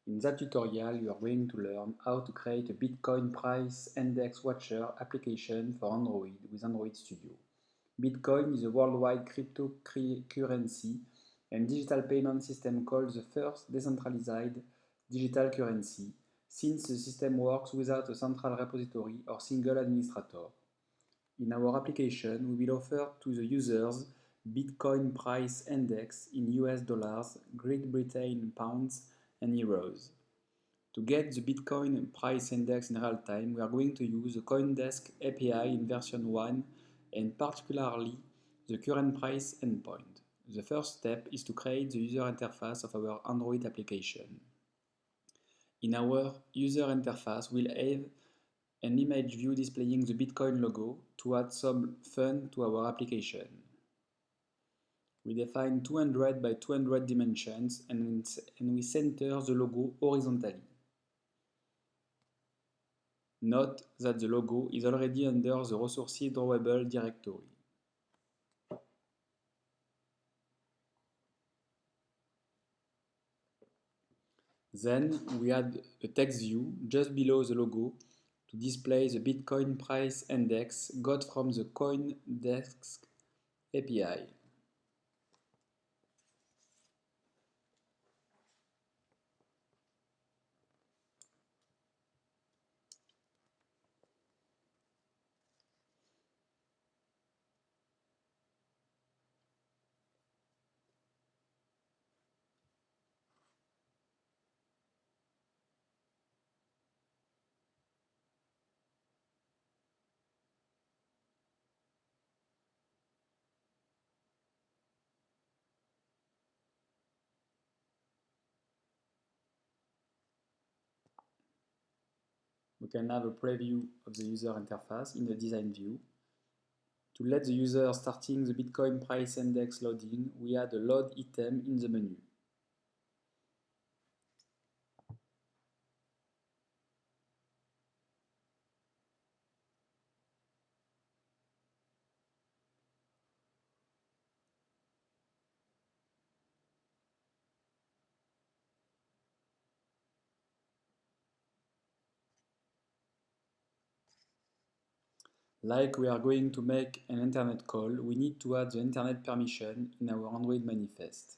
In that tutorial, you are going to learn how to create a Bitcoin Price Index Watcher application for Android with Android Studio. Bitcoin is a worldwide cryptocurrency and digital payment system called the first decentralized digital currency, since the system works without a central repository or single administrator. In our application, we will offer to the users Bitcoin price index in US dollars, Great Britain pounds, and euros. To get the Bitcoin price index in real time, we are going to use the CoinDesk API in version 1 and particularly the current price endpoint. The first step is to create the user interface of our Android application. In our user interface, we'll have an image view displaying the Bitcoin logo to add some fun to our application. We define 200 by 200 dimensions and we center the logo horizontally. Note that the logo is already under the resources drawable directory. Then we add a text view just below the logo to display the Bitcoin price index got from the CoinDesk API. We can have a preview of the user interface in the design view. To let the user starting the Bitcoin price index loading, we add a load item in the menu. Like we are going to make an internet call, we need to add the internet permission in our Android manifest.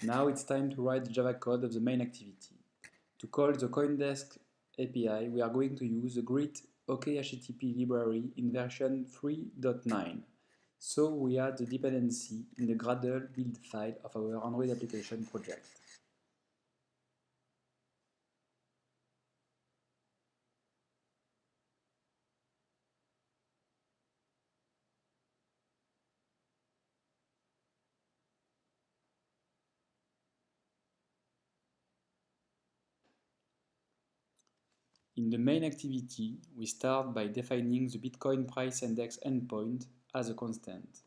Now it's time to write the Java code of the main activity. To call the CoinDesk API, we are going to use the Grit OKHTTP library in version 3.9. So we add the dependency in the Gradle build file of our Android application project. In the main activity, we start by defining the Bitcoin price index endpoint as a constant.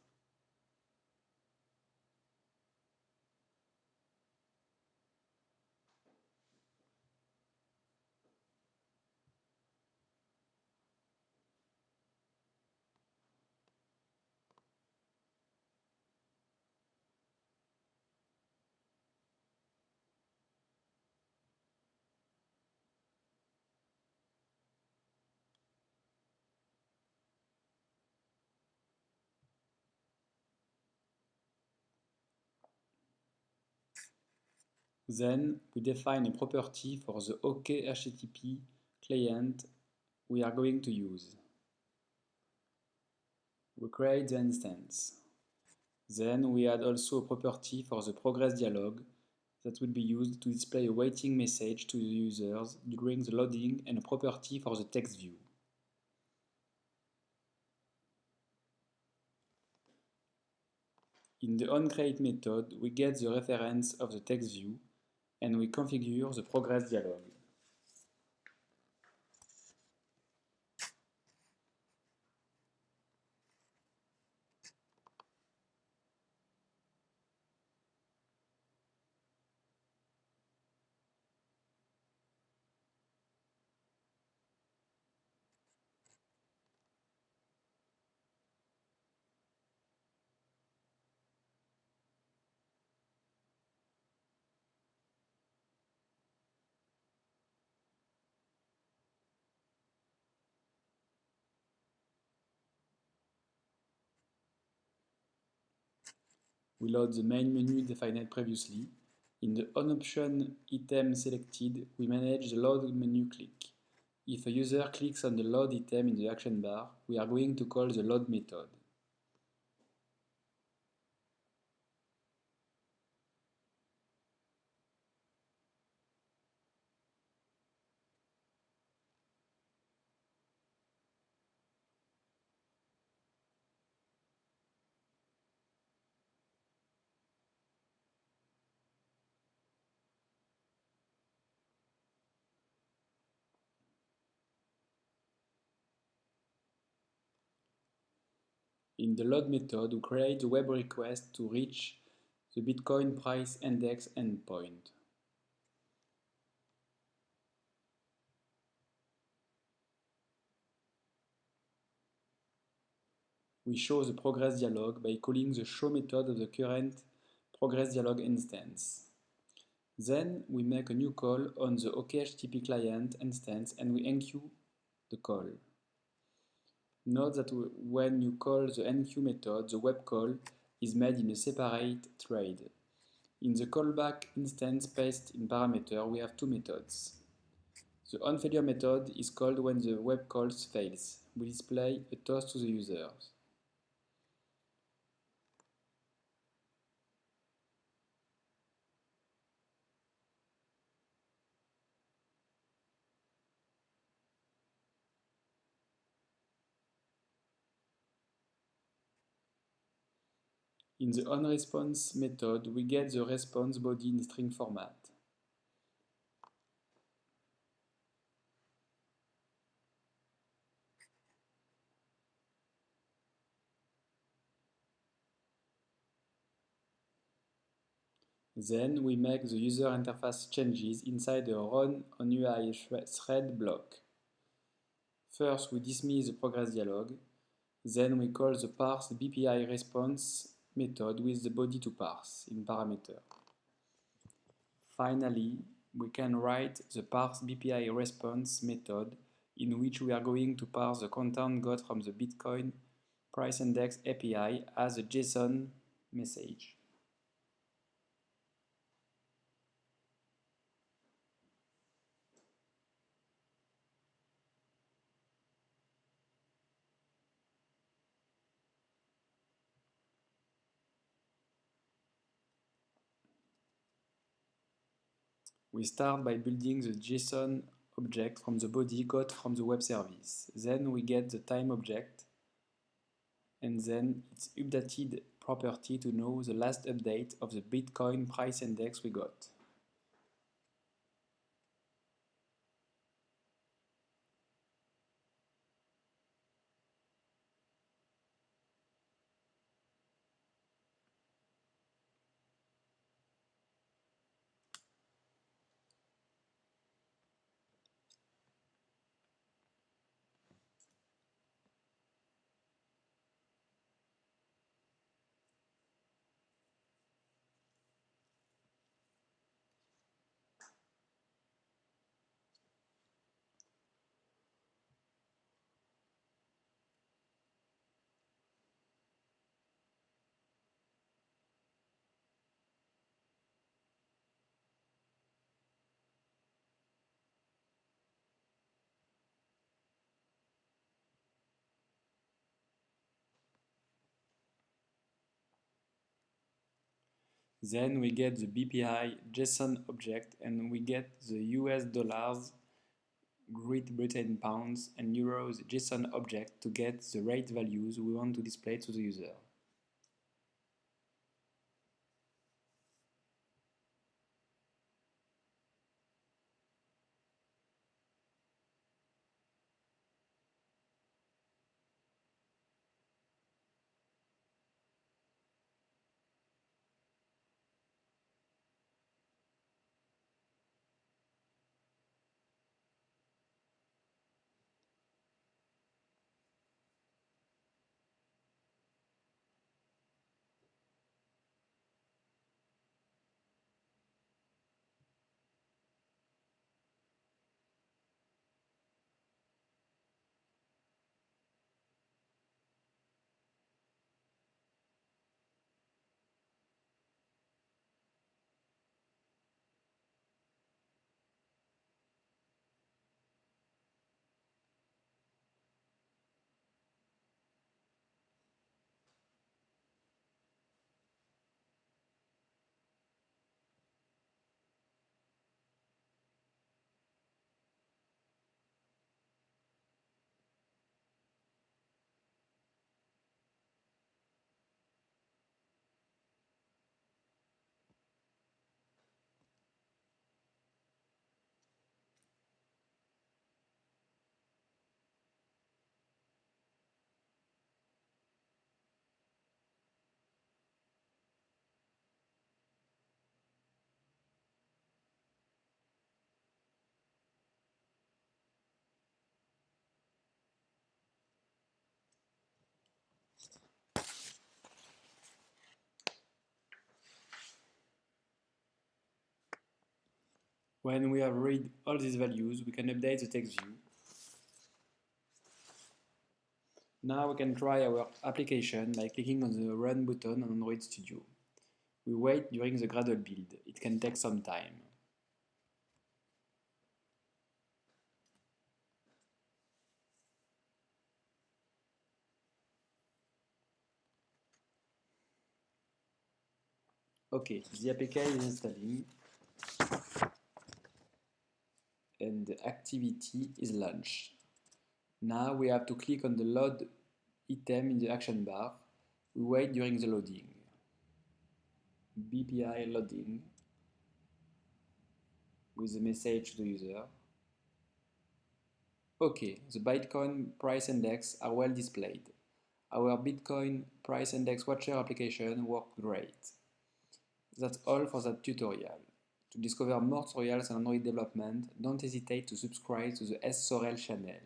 Then we define a property for the OKHTTP client we are going to use. We create the instance. Then we add also a property for the progress dialog that will be used to display a waiting message to the users during the loading and a property for the text view. In the onCreate method, we get the reference of the text view and we configure the progress dialog. We load the main menu defined previously. In the on-option item selected, we manage the load menu click. If a user clicks on the load item in the action bar, we are going to call the load method. In the load method, we create the web request to reach the Bitcoin price index endpoint. We show the progress dialog by calling the show method of the current progress dialog instance. Then we make a new call on the OKHTTP client instance and we enqueue the call. Note that when you call the enqueue method, the web call is made in a separate thread. In the callback instance passed in parameter, we have two methods. The onFailure method is called when the web call fails. We display a toast to the users. In the onResponse method, we get the response body in string format. Then we make the user interface changes inside the run on UI thread block. First, we dismiss the progress dialog. Then we call the parse BPI response method with the body to parse in parameter. Finally, we can write the parse BPI response method in which we are going to parse the content got from the Bitcoin price index API as a JSON message. We start by building the JSON object from the body got from the web service. Then we get the time object and then its updated property to know the last update of the Bitcoin price index we got. Then we get the BPI JSON object and we get the US dollars, Great Britain pounds and euros JSON object to get the rate values we want to display to the user. When we have read all these values, we can update the text view. Now we can try our application by clicking on the Run button on Android Studio. We wait during the Gradle build. It can take some time. Okay, the APK is installing and the activity is launched. Now we have to click on the load item in the action bar. We wait during the loading. BPI loading with the message to the user. Okay, the Bitcoin price index are well displayed. Our Bitcoin price index watcher application worked great. That's all for that tutorial. To discover more tutorials on Android development, don't hesitate to subscribe to the S Sorel channel.